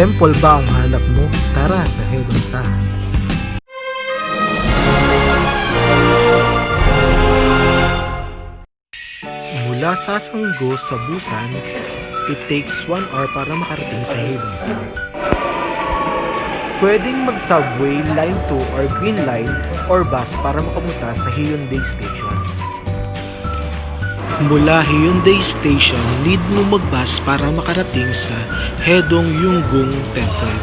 temple ba ang hanap mo? Tara sa Haedongsa. Mula Sasanggo sa Busan, it takes 1 hour para makarating sa Haedongsa. Pwedeng mag-subway, line 2 or green line or bus para makapunta sa Haeundae Station. Mula Haeundae Station, need mo mag-bus para makarating sa Haedong Yonggung Temple.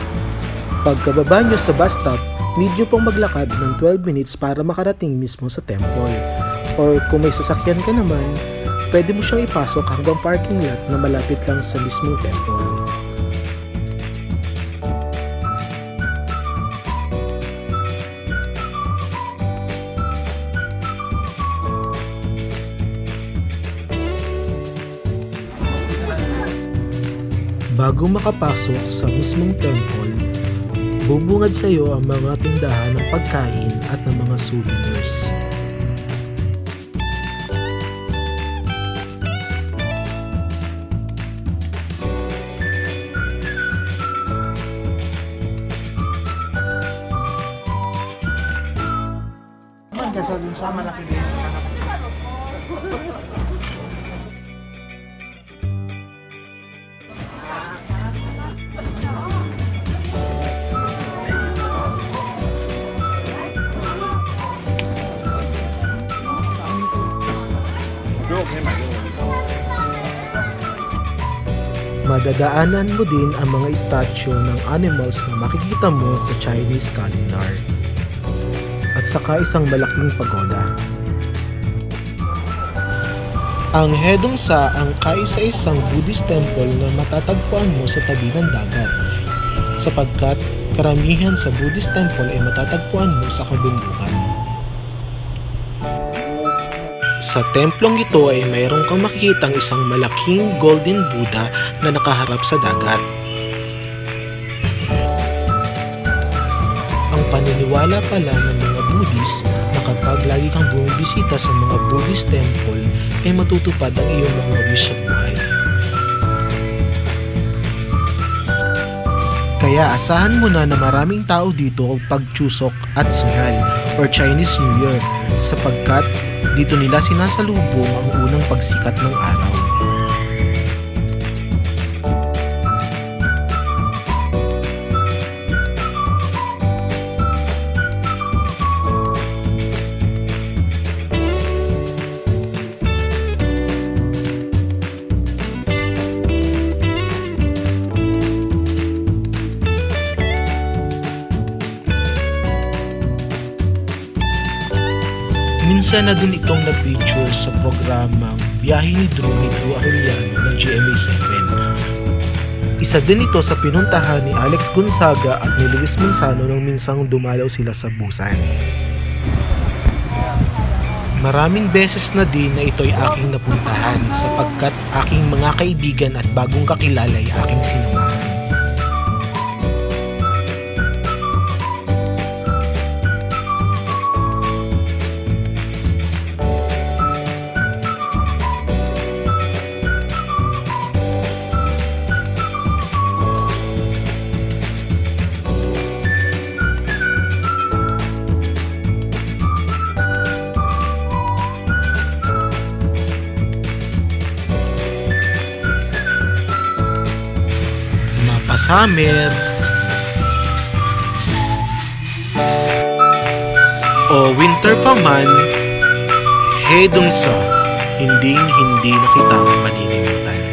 Pagkababa nyo sa bus stop, need nyo pong maglakad ng 12 minutes para makarating mismo sa temple. Or kung may sasakyan ka naman, pwede mo siyang ipasok hanggang parking lot na malapit lang sa mismong temple. Bago makapasok sa mismong temple, bubungad sa iyo ang mga tindahan ng pagkain at ng mga souvenirs. Madadaanan mo din ang mga statue ng animals na makikita mo sa Chinese calendar. At saka isang malaking pagoda. Ang Haedongsa ang kaisa-isang Buddhist temple na matatagpuan mo sa tabi ng dagat, sapagkat karamihan sa Buddhist temple ay matatagpuan mo sa kabundukan. Sa templong ito ay mayroon kang makikitang isang malaking golden Buddha na nakaharap sa dagat. Ang paniniwala pala ng mga Buddhist na kapag lagi kang bumibisita sa mga Buddhist temple ay matutupad ang iyong mga wish sa buhay. Kaya asahan mo na maraming tao dito pag Chuseok at Sunal or Chinese New Year sapagkat dito nila sinasalubong ang unang pagsikat ng araw. Minsan na din itong na-feature sa programang Biyahe ni Drew Arroyo ng GMA7. Isa din ito sa pinuntahan ni Alex Gonzaga at ni Luis Manzano nang minsang dumalaw sila sa Busan. Maraming beses na din na ito'y aking napuntahan sapagkat aking mga kaibigan at bagong kakilala ay aking sinamahan. Summer o winter pa man, Haedongsa, hindi na kita malilimutan.